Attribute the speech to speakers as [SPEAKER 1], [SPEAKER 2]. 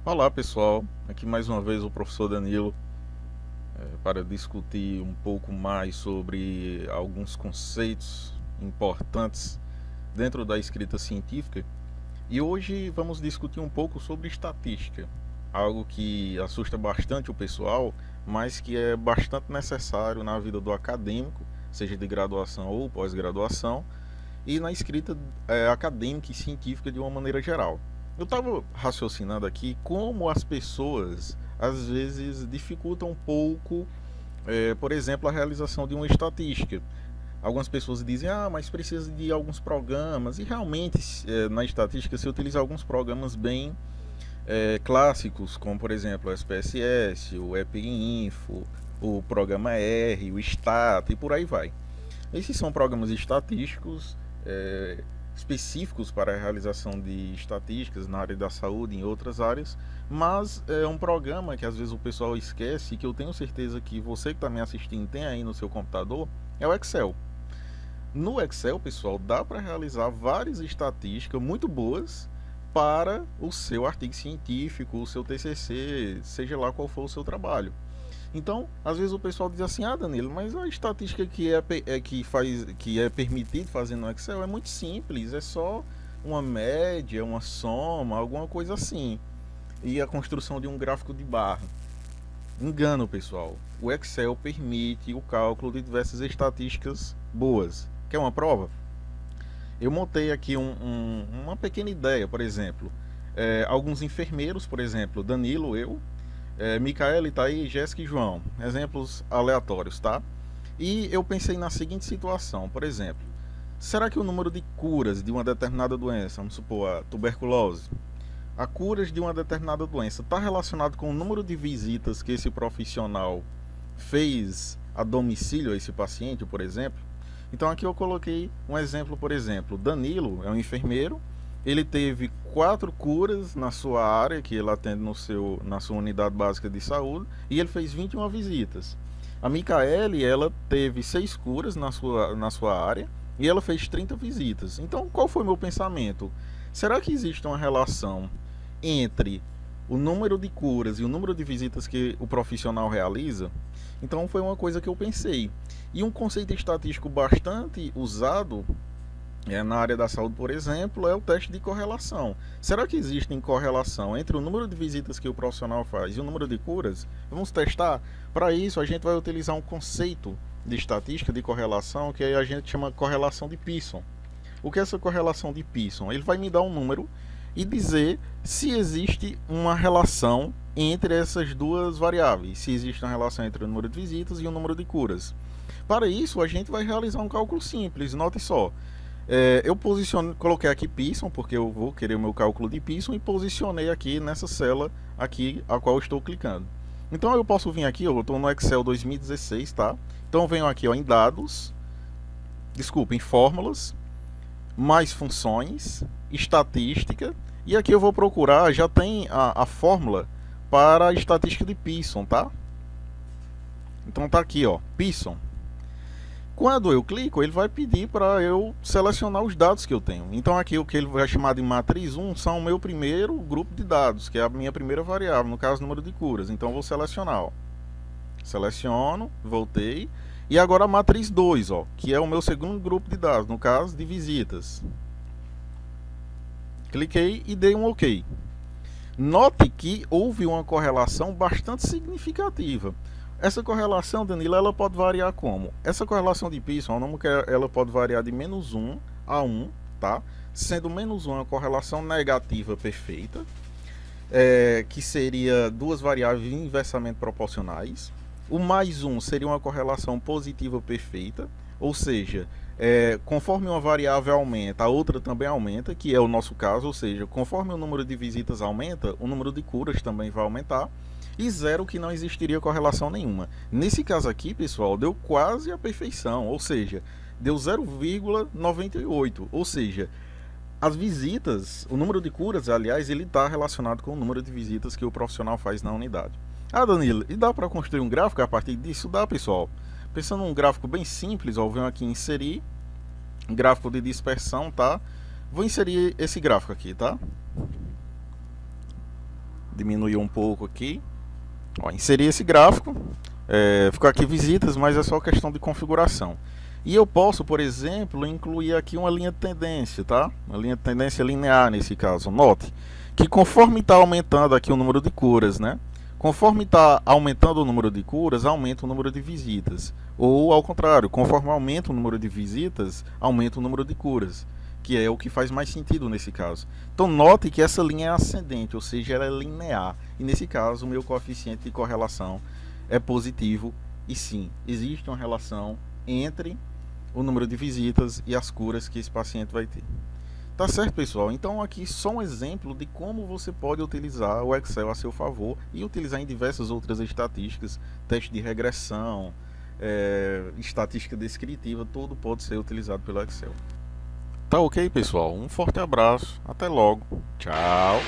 [SPEAKER 1] Olá pessoal, aqui mais uma vez o professor Danilo para discutir um pouco mais sobre alguns conceitos importantes dentro da escrita científica. E hoje vamos discutir um pouco sobre estatística, algo que assusta bastante o pessoal, mas que é bastante necessário na vida do acadêmico, seja de graduação ou pós-graduação, e na escrita acadêmica e científica de uma maneira geral. Eu estava raciocinando aqui como as pessoas às vezes dificultam um pouco, por exemplo, a realização de uma estatística. Algumas pessoas dizem, mas precisa de alguns programas, e realmente na estatística se utiliza alguns programas bem clássicos, como por exemplo o SPSS, o EPINFO, o programa R, o Stata e por aí vai. Esses são programas estatísticos específicos para a realização de estatísticas na área da saúde e em outras áreas, mas é um programa que às vezes o pessoal esquece, e que eu tenho certeza que você que está me assistindo tem aí no seu computador, é o Excel. No Excel, pessoal, dá para realizar várias estatísticas muito boas para o seu artigo científico, o seu TCC, seja lá qual for o seu trabalho. Então, às vezes o pessoal diz assim, Danilo, mas a estatística que é permitido fazer no Excel é muito simples, é só uma média, uma soma, alguma coisa assim, e a construção de um gráfico de barra. Engano, pessoal, o Excel permite o cálculo de diversas estatísticas boas. Quer uma prova? Eu montei aqui uma pequena ideia, por exemplo, alguns enfermeiros, por exemplo, Danilo, eu, Micaele, Thaí, Jéssica e João, exemplos aleatórios, tá? E eu pensei na seguinte situação, por exemplo, será que o número de curas de uma determinada doença, vamos supor a tuberculose, a curas de uma determinada doença, está relacionado com o número de visitas que esse profissional fez a domicílio a esse paciente, por exemplo? Então aqui eu coloquei um exemplo, por exemplo, Danilo é um enfermeiro, ele teve 4 curas na sua área, que ele atende na sua unidade básica de saúde, e ele fez 21 visitas. A Micaele, ela teve 6 curas na sua área, e ela fez 30 visitas. Então, qual foi o meu pensamento? Será que existe uma relação entre o número de curas e o número de visitas que o profissional realiza? Então, foi uma coisa que eu pensei. E um conceito estatístico bastante usado na área da saúde, por exemplo, é o teste de correlação. Será que existe correlação entre o número de visitas que o profissional faz e o número de curas? Vamos testar? Para isso, a gente vai utilizar um conceito de estatística de correlação que a gente chama de correlação de Pearson. O que é essa correlação de Pearson? Ele vai me dar um número e dizer se existe uma relação entre essas duas variáveis, se existe uma relação entre o número de visitas e o número de curas. Para isso, a gente vai realizar um cálculo simples, note só. Eu coloquei aqui Pearson, porque eu vou querer o meu cálculo de Pearson, e posicionei aqui nessa célula aqui a qual eu estou clicando. Então eu posso vir aqui, eu estou no Excel 2016, tá? Então eu venho aqui em dados, em fórmulas, mais funções, estatística, e aqui eu vou procurar, já tem a fórmula para a estatística de Pearson, tá? Então tá aqui, Pearson. Quando eu clico, ele vai pedir para eu selecionar os dados que eu tenho. Então aqui o que ele vai chamar de matriz 1 são o meu primeiro grupo de dados, que é a minha primeira variável, no caso número de curas. Então eu vou selecionar, Seleciono, voltei. E agora a matriz 2, que é o meu segundo grupo de dados, no caso de visitas. Cliquei e dei um OK. Note que houve uma correlação bastante significativa. Essa correlação, Danilo, ela pode variar como? Essa correlação de Pearson, ela pode variar de -1 a 1, tá? Sendo -1 uma correlação negativa perfeita, que seria duas variáveis inversamente proporcionais. O +1 seria uma correlação positiva perfeita, ou seja, conforme uma variável aumenta, a outra também aumenta, que é o nosso caso, ou seja, conforme o número de visitas aumenta, o número de curas também vai aumentar. E 0 que não existiria correlação nenhuma. Nesse caso aqui, pessoal, deu quase a perfeição, ou seja, deu 0,98, ou seja, as visitas, o número de curas, aliás, ele está relacionado com o número de visitas que o profissional faz na unidade. Danilo, e dá para construir um gráfico a partir disso? Dá, pessoal. Pensando num gráfico bem simples, ó, eu venho aqui inserir gráfico de dispersão, tá? Vou inserir esse gráfico aqui, tá? Diminuir um pouco aqui. Ó, inserir esse gráfico. Ficou aqui visitas, mas é só questão de configuração. E eu posso, por exemplo, incluir aqui uma linha de tendência, tá? Uma linha de tendência linear nesse caso. Note que conforme está aumentando aqui o número de curas, né? Conforme está aumentando o número de curas, aumenta o número de visitas. Ou ao contrário, conforme aumenta o número de visitas, aumenta o número de curas, que é o que faz mais sentido nesse caso. Então note que essa linha é ascendente, ou seja, ela é linear. E nesse caso, o meu coeficiente de correlação é positivo. E sim, existe uma relação entre o número de visitas e as curas que esse paciente vai ter. Tá certo, pessoal? Então aqui só um exemplo de como você pode utilizar o Excel a seu favor e utilizar em diversas outras estatísticas, teste de regressão, estatística descritiva, tudo pode ser utilizado pelo Excel. Tá ok, pessoal? Um forte abraço, até logo, tchau!